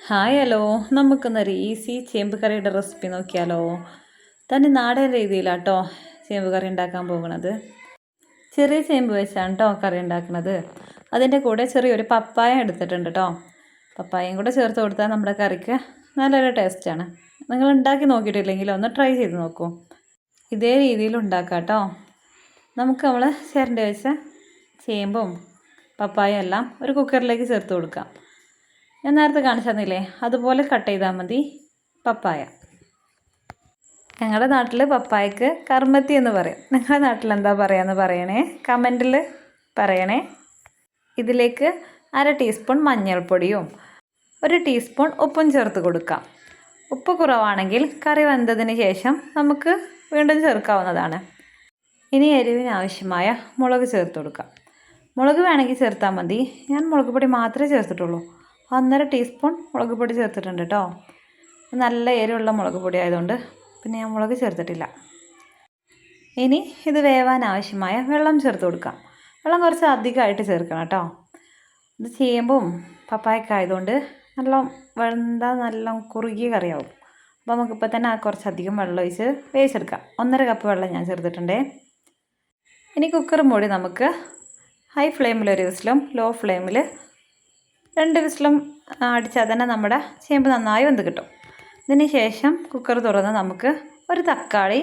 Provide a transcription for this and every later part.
Hi hello, നമുക്കൊന്നൊരു easy ചേമ്പ് കറിയുടെ recipe നോക്കിയാലോ. തന്നെ നാടൻ രീതിയിലാട്ടോ ചേമ്പ് കറി ഉണ്ടാക്കാൻ പോകുന്നത്. ചെറിയ ചേമ്പ് വെച്ചാണ് കേട്ടോ കറി ഉണ്ടാക്കുന്നത്. അതിൻ്റെ കൂടെ ചെറിയൊരു പപ്പായ എടുത്തിട്ടുണ്ട് കേട്ടോ. പപ്പായയും കൂടെ ചേർത്ത് കൊടുത്താൽ നമ്മുടെ കറിക്ക് നല്ലൊരു ടേസ്റ്റാണ്. നിങ്ങൾ ഉണ്ടാക്കി നോക്കിയിട്ടില്ലെങ്കിൽ ഒന്ന് ട്രൈ ചെയ്ത് നോക്കൂ. ഇതേ രീതിയിൽ ഉണ്ടാക്കാം കേട്ടോ. നമുക്ക് നമ്മൾ ചിരണ്ടി വെച്ച ചേമ്പും പപ്പായ എല്ലാം ഒരു കുക്കറിലേക്ക് ചേർത്ത് കൊടുക്കാം. ഞാൻ നേരത്തെ കാണിച്ചു തന്നില്ലേ, അതുപോലെ കട്ട് ചെയ്താൽ മതി പപ്പായ. ഞങ്ങളുടെ നാട്ടിൽ പപ്പായക്ക് കർമ്മത്തി എന്ന് പറയും. നിങ്ങളുടെ നാട്ടിൽ എന്താ പറയുകയെന്ന് പറയണേ, കമൻറ്റിൽ പറയണേ. ഇതിലേക്ക് 1/2 ടീസ്പൂൺ മഞ്ഞൾപ്പൊടിയും 1 ടീസ്പൂൺ ഉപ്പും ചേർത്ത് കൊടുക്കാം. ഉപ്പ് കുറവാണെങ്കിൽ കറി വെന്തതിന് ശേഷം നമുക്ക് വീണ്ടും ചേർക്കാവുന്നതാണ്. ഇനി എരിവിന് ആവശ്യമായ മുളക് ചേർത്ത് കൊടുക്കാം. മുളക് വേണമെങ്കിൽ ചേർത്താൽ മതി. ഞാൻ മുളക് പൊടി മാത്രമേ ചേർത്തിട്ടുള്ളൂ. 1/2 ടീസ്പൂൺ മുളക് പൊടി ചേർത്തിട്ടുണ്ട് കേട്ടോ. നല്ല എരിവുള്ള മുളക് പൊടി ആയതുകൊണ്ട് പിന്നെ ഞാൻ മുളക് ചേർത്തിട്ടില്ല. ഇനി ഇത് വേവാൻ ആവശ്യമായ വെള്ളം ചേർത്ത് കൊടുക്കാം. വെള്ളം കുറച്ച് അധികമായിട്ട് ചേർക്കണം കേട്ടോ. ഇത് ചെയ്യുമ്പം പപ്പായൊക്കെ ആയതുകൊണ്ട് നല്ല കുറുകിയ കറിയാവും. അപ്പോൾ നമുക്കിപ്പോൾ തന്നെ കുറച്ചധികം വെള്ളം ഒഴിച്ച് വേവിച്ചെടുക്കാം. 1.5 കപ്പ് വെള്ളം ഞാൻ ചേർത്തിട്ടുണ്ടേ. ഇനി കുക്കർ മൂടി നമുക്ക് ഹൈ ഫ്ലെയിമിൽ 1 വിസിലും ലോ ഫ്ലെയിമിൽ 2 വിസിലും അടിച്ചാൽ തന്നെ നമ്മുടെ ചേമ്പ് നന്നായി വെന്ത് കിട്ടും. ഇതിന് ശേഷം കുക്കർ തുറന്ന് നമുക്ക് ഒരു തക്കാളി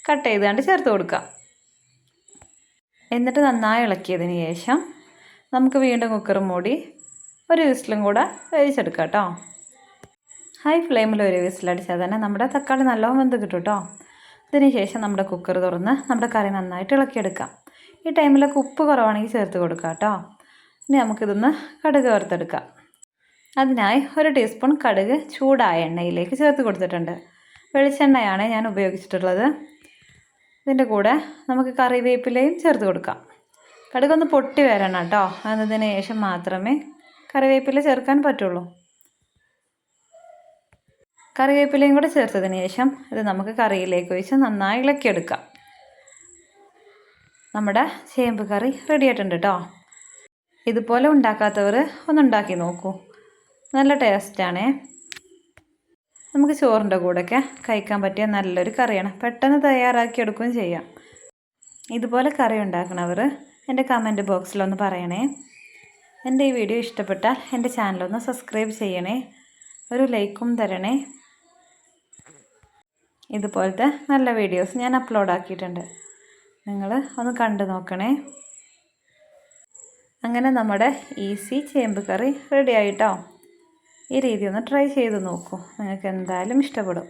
കട്ട് ചെയ്തുകൊണ്ട് ചേർത്ത് കൊടുക്കാം. എന്നിട്ട് നന്നായി ഇളക്കിയതിന് ശേഷം നമുക്ക് വീണ്ടും കുക്കർ മൂടി 1 വിസിലും കൂടെ വേവിച്ചെടുക്കാം കേട്ടോ. ഹൈ ഫ്ലെയിമിൽ 1 വിസിലടിച്ചാൽ തന്നെ നമ്മുടെ തക്കാളി നല്ലോണം വെന്ത് കിട്ടും കേട്ടോ. ഇതിന് ശേഷം നമ്മുടെ കുക്കർ തുറന്ന് നമ്മുടെ കറി നന്നായിട്ട് ഇളക്കിയെടുക്കാം. ഈ ടൈമിലൊക്കെ ഉപ്പ് കുറവാണെങ്കിൽ ചേർത്ത് കൊടുക്കാം കേട്ടോ. ഇനി നമുക്കിതൊന്ന് കടുക് വറുത്തെടുക്കാം. അതിനായി 1 ടീസ്പൂൺ കടുക് ചൂടായ എണ്ണയിലേക്ക് ചേർത്ത് കൊടുത്തിട്ടുണ്ട്. വെളിച്ചെണ്ണയാണ് ഞാൻ ഉപയോഗിച്ചിട്ടുള്ളത്. ഇതിൻ്റെ കൂടെ നമുക്ക് കറിവേപ്പിലയും ചേർത്ത് കൊടുക്കാം. കടുകൊന്ന് പൊട്ടി വരണം കേട്ടോ. അതിന് ശേഷം മാത്രമേ കറിവേപ്പില ചേർക്കാൻ പറ്റുള്ളൂ. കറിവേപ്പിലയും കൂടെ ചേർത്തതിന് ശേഷം ഇത് നമുക്ക് കറിയിലേക്ക് ഒഴിച്ച് നന്നായി ഇളക്കിയെടുക്കാം. നമ്മുടെ ചേമ്പ് കറി റെഡി ആയിട്ടുണ്ട് കേട്ടോ. ഇതുപോലെ ഉണ്ടാക്കാത്തവർ ഒന്നുണ്ടാക്കി നോക്കൂ. നല്ല ടേസ്റ്റാണേ. നമുക്ക് ചോറിൻ്റെ കൂടെയൊക്കെ കഴിക്കാൻ പറ്റിയ നല്ലൊരു കറിയാണ്. പെട്ടെന്ന് തയ്യാറാക്കി എടുക്കുകയും ചെയ്യാം. ഇതുപോലെ കറി ഉണ്ടാക്കണവർ എൻ്റെ കമൻറ്റ് ബോക്സിലൊന്ന് പറയണേ. എൻ്റെ ഈ വീഡിയോ ഇഷ്ടപ്പെട്ടാൽ എൻ്റെ ചാനലൊന്ന് സബ്സ്ക്രൈബ് ചെയ്യണേ. ഒരു ലൈക്കും തരണേ. ഇതുപോലത്തെ നല്ല വീഡിയോസ് ഞാൻ അപ്ലോഡ് ആക്കിയിട്ടുണ്ട്. നിങ്ങൾ ഒന്ന് കണ്ടു നോക്കണേ. അങ്ങനെ നമ്മുടെ ഈസി ചേമ്പ് കറി റെഡി ആയിട്ടോ. ഈ രീതി ഒന്ന് ട്രൈ ചെയ്ത് നോക്കൂ. നിങ്ങൾക്ക് എന്തായാലും ഇഷ്ടപ്പെടും.